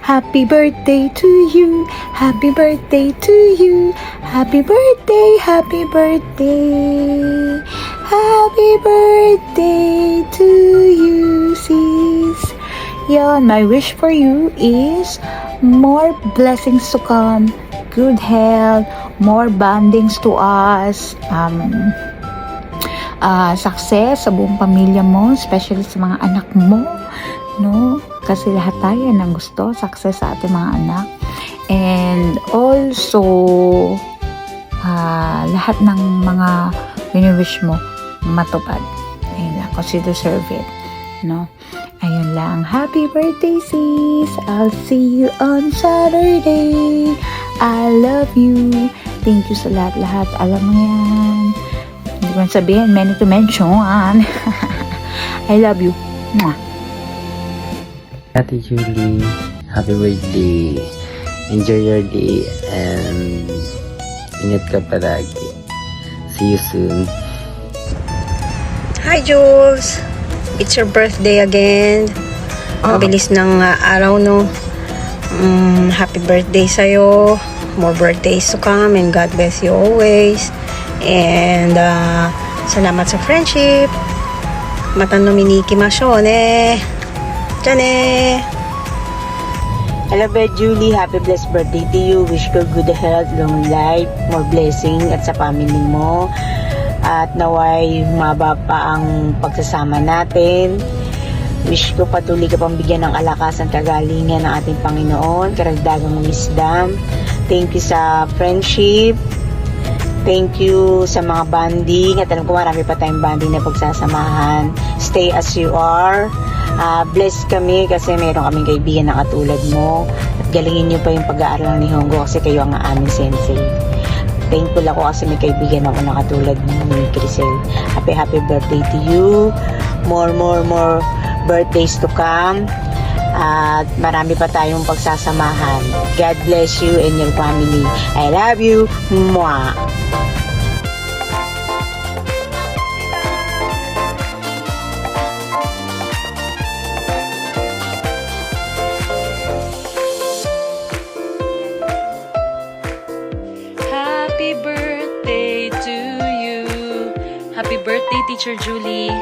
Happy birthday to you. Happy birthday to you. Happy birthday, happy birthday. Happy birthday to you, sis. Yon, my wish for you is more blessings to come, good health, more bondings to us, success sa buong pamilya mo, especially sa mga anak mo, no? Kasi lahat tayo ng gusto, success sa ating mga anak. And also, lahat ng mga wini-wish mo matupad. Ayun lang, kasi you deserve it, no? Ayun lang. Happy birthday, sis! I'll see you on Saturday. I love you. Thank you sa lahat-lahat. Alam mo yan. Hindi ko sabihin, many to mention. I love you. Mwah. Ate Julie, happy birthday. Enjoy your day and ingat ka palagi. See you soon. Hi Jules! It's your birthday again. Mabilis ng araw, no? Happy birthday sa'yo. More birthdays to come and God bless you always. And salamat sa friendship. Matano miniki masyone. Jane! Hello, Julie. Happy blessed birthday to you. Wish ko good health, long life, more blessing at sa family mo. At naway humaba pa ang pagsasama natin. Wish ko patuloy ka pang bigyan ng kalakasan, kagalingan ng ating Panginoon, karagdagang wisdom. Thank you sa friendship. Thank you sa mga banding. At alam ko marami pa tayong banding na pagsasamahan. Stay as you are. Blessed kami kasi meron kaming kaibigan na katulad mo. At galingin nyo pa yung pag-aaral ni Hongo kasi kayo ang aming sensei. Thankful ako kasi may kaibigan ako na katulad ni Crisel. Happy birthday to you. More birthdays to come. At marami pa tayong pagsasamahan. God bless you and your family. I love you. Mwah! Happy birthday to you. Happy birthday, Teacher Julie.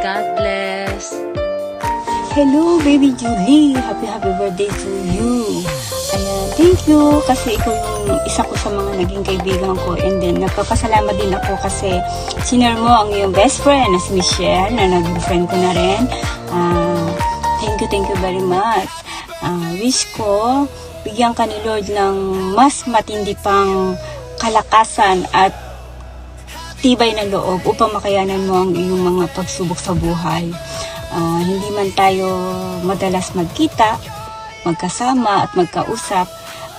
God bless. Hello, baby Julie. Happy birthday to you. Ayan, thank you kasi ikaw yung isa ko sa mga naging kaibigan ko. And then, nagpapasalamat din ako kasi sinare mo ang iyong best friend na si Michelle na naging friend ko na rin. Thank you very much. Wish ko, bigyan ka ni Lord ng mas matindi pang kalakasan at tibay na loob upang makayanan mo ang iyong mga pagsubok sa buhay. Hindi man tayo madalas magkita, magkasama at magkausap,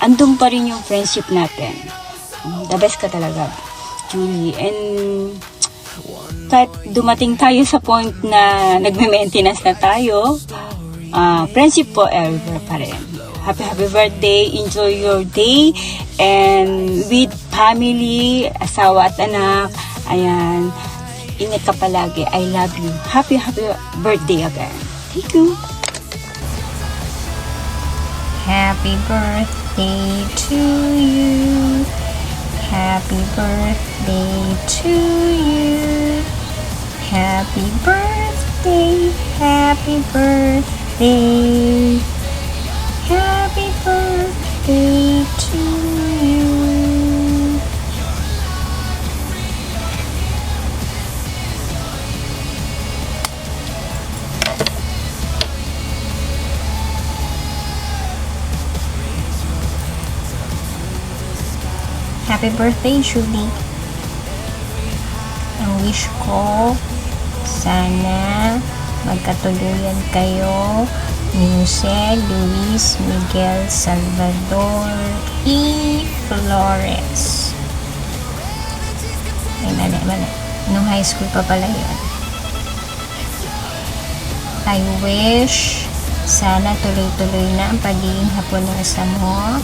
andun pa rin yung friendship natin. The best ka talaga, Julie. And kahit dumating tayo sa point na nagme-maintenance na tayo, friendship forever pa rin. Happy birthday, enjoy your day, and with family, asawa at anak, ayan, ingat ka palagi. I love you. Happy birthday again. Thank you. Happy birthday to you. Happy birthday to you. Happy birthday. Happy birthday. Happy birthday to you. Happy birthday, Julie. Ang wish ko, sana magkatuluyan kayo ni Jose Luis Miguel Salvador E. Flores. Ay, mali. Nung high school pa pala yun. I wish sana tuloy-tuloy na ang pagiging Haponesa mo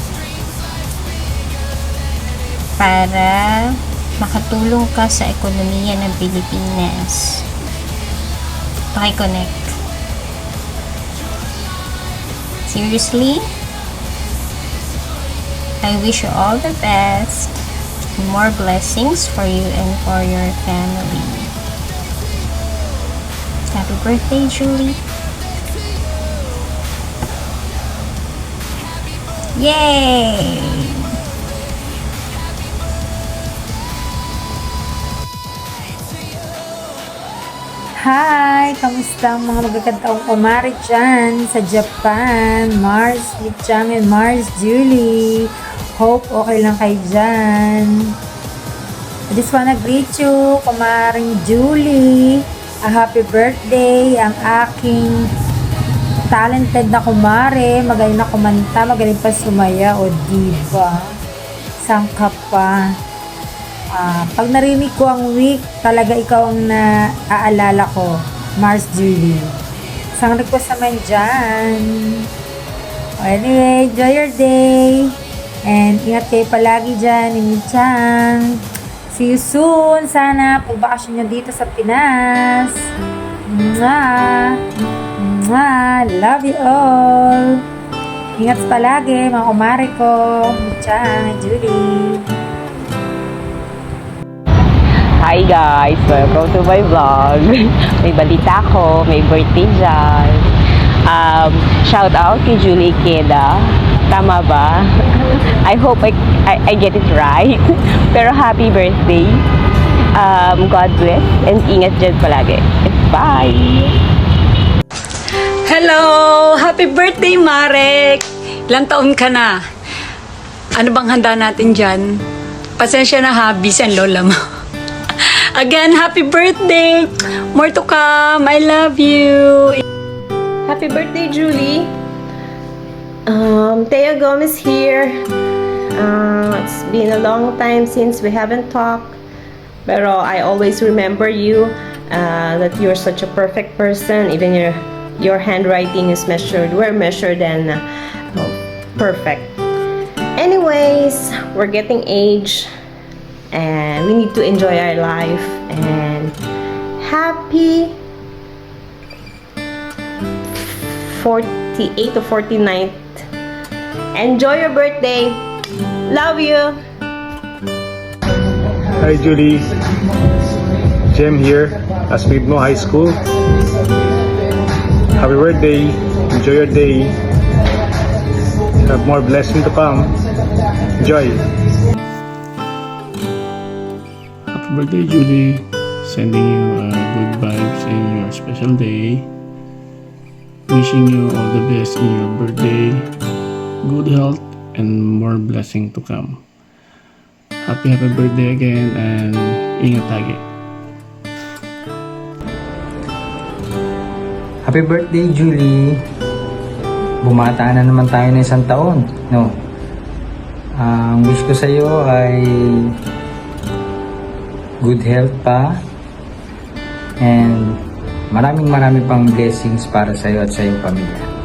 para makatulong ka sa ekonomiya ng Pilipinas. Pakiconnect. Seriously, I wish you all the best. More blessings for you and for your family. Happy birthday, Julie. Yay! Hi! Kamusta ang mga magagandang umari dyan sa Japan? Mars Lichang and Mars Julie. Hope okay lang kayo dyan. I just wanna greet you, kumaring Julie. A happy birthday ang aking talented na kumare. Magaling na kumanta, magaling pa sumaya. O diba? Saan ka pa? Pag narinig ko ang week, talaga ikaw ang naaalala ko. Mars Julie. Isang request naman dyan. Anyway, enjoy your day. And ingat kayo palagi dyan, Imi-chan. See you soon. Sana pagbakasyon nyo dito sa Pinas. Mwah! Mwah! Love you all. Ingat palagi, mga kumare ko. Imi-chan, Julie. Hi guys! Welcome to my vlog. May balita ko, may birthday dyan. Shout out kay Julie Queda. Tama ba? I hope I get it right. Pero happy birthday. God bless and ingat dyan palagi. Bye! Hello! Happy birthday, Marek! Ilang taon ka na? Ano bang handa natin dyan? Pasensya na ha, busy ang lola mo. Again, happy birthday! More to come! I love you! Happy birthday, Julie! Teo Gomez here. It's been a long time since we haven't talked. Pero I always remember you, that you're such a perfect person. Even your handwriting is measured. We're measured and perfect. Anyways, we're getting age. And we need to enjoy our life. And happy 48th or 49th. Enjoy your birthday. Love you. Hi Julie. Jem here, Asmidmo High School. Happy birthday. Enjoy your day. Have more blessings to come. Enjoy. Happy birthday, Julie. Sending you good vibes in your special day. Wishing you all the best in your birthday. Good health and more blessing to come. Happy birthday again and ingat lagi. Happy birthday, Julie. Bumata na naman tayo ng isang taon, no? Ang wish ko sa iyo ay good health pa and maraming pang blessings para sa iyo at sa iyong pamilya.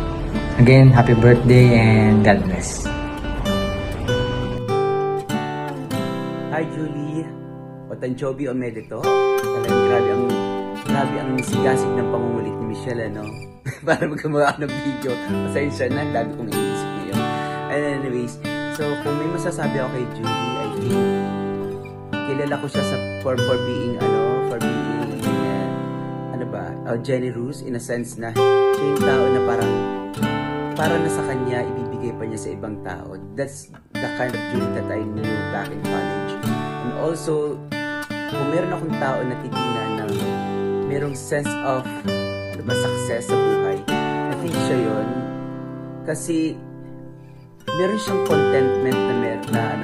Again, happy birthday and God bless. Hi Julie, Otanchobi Omedeto. Talagang grabe ang sigasig ng pangungulit ni Michelle, ano? Para magkamawa ng video. Pasensya na, dami kong iisip ngayon. And anyways, so kung may masasabi ako kay Julie, I think kilala ko siya for being generous in a sense na siya yung tao na para na sa kanya, ibibigay pa niya sa ibang tao. That's the kind of Julie that I knew back in college. And also, kung meron akong tao na titingnan na merong sense of success sa buhay, I think siya yun. Kasi meron siyang contentment na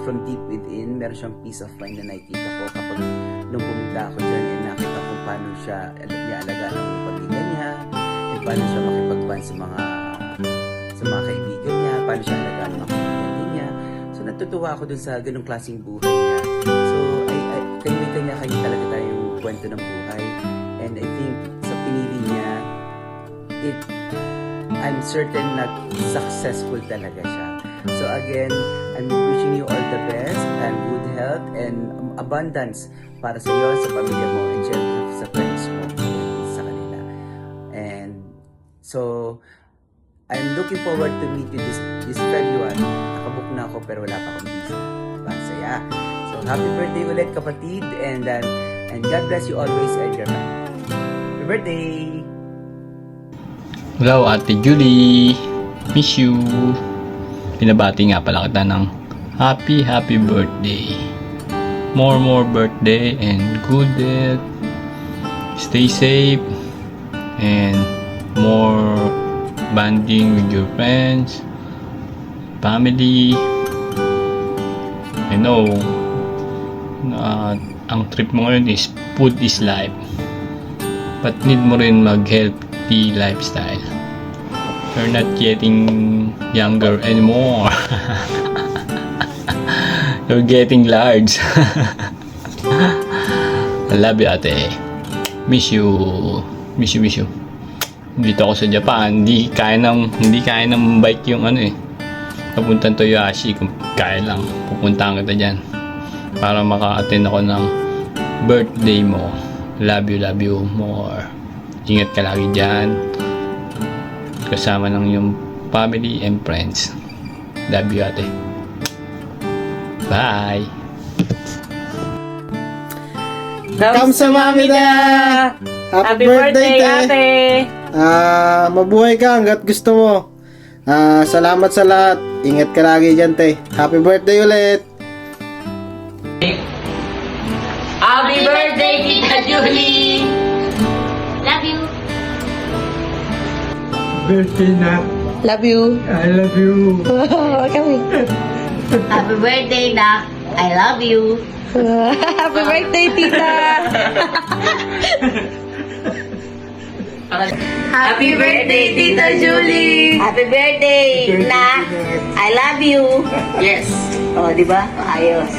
from deep within, meron siyang peace of mind na nakikita ko kapag nung pumunta ako dyan and nakita ko paano siya alaga ng pamilya niya and paano siya makipagban sa mga kaibigan niya, paano siya alaga ng mga kaibigan niya. So natutuwa ako dun sa ganung klaseng buhay niya. So kanya talaga tayong kwento ng buhay, and I think sa pinili niya, I'm certain na successful talaga siya. So again, I'm wishing you all the best and good health and abundance para sa iyo, sa pamilya mo, and syempre sa friends mo, sa kanila. And so, I'm looking forward to meet you this February. Nakabook na ako pero wala pa akong visa. Diba? Saya. So, happy birthday ulit kapatid, and God bless you always and your family. Happy birthday! Hello, Ate Julie. Miss you. Pinabati nga pala kita ng happy birthday. More birthday and good health. Stay safe and more bonding with your friends, family. I know ang trip mo ngayon is food is life, but need mo rin mag-healthy lifestyle. You're not getting younger anymore. You're getting large. I love you, ate. Miss you. Dito ako sa Japan, hindi kaya ng bike yung papuntang Toyohashi. Kung kaya lang, pupuntahan kita dyan para maka-attend ako ng birthday mo. Love you more. Ingat ka lagi dyan kasama ng yung family and friends. Love you, ate. Bye. Kamsahamnida! Happy birthday, ate! Mabuhay ka hanggat gusto mo. Salamat sa lahat. Ingat ka lagi dyan, te. Happy birthday ulit! Happy birthday, Tita Julie! Love you. Birthday na. Love you. I love you. Kami. Happy birthday, Nak. I love you. Happy birthday, Tita! Happy birthday, Tita Julie. Happy birthday, Nak! I love you! Yes. Oh, di ba? Ayos.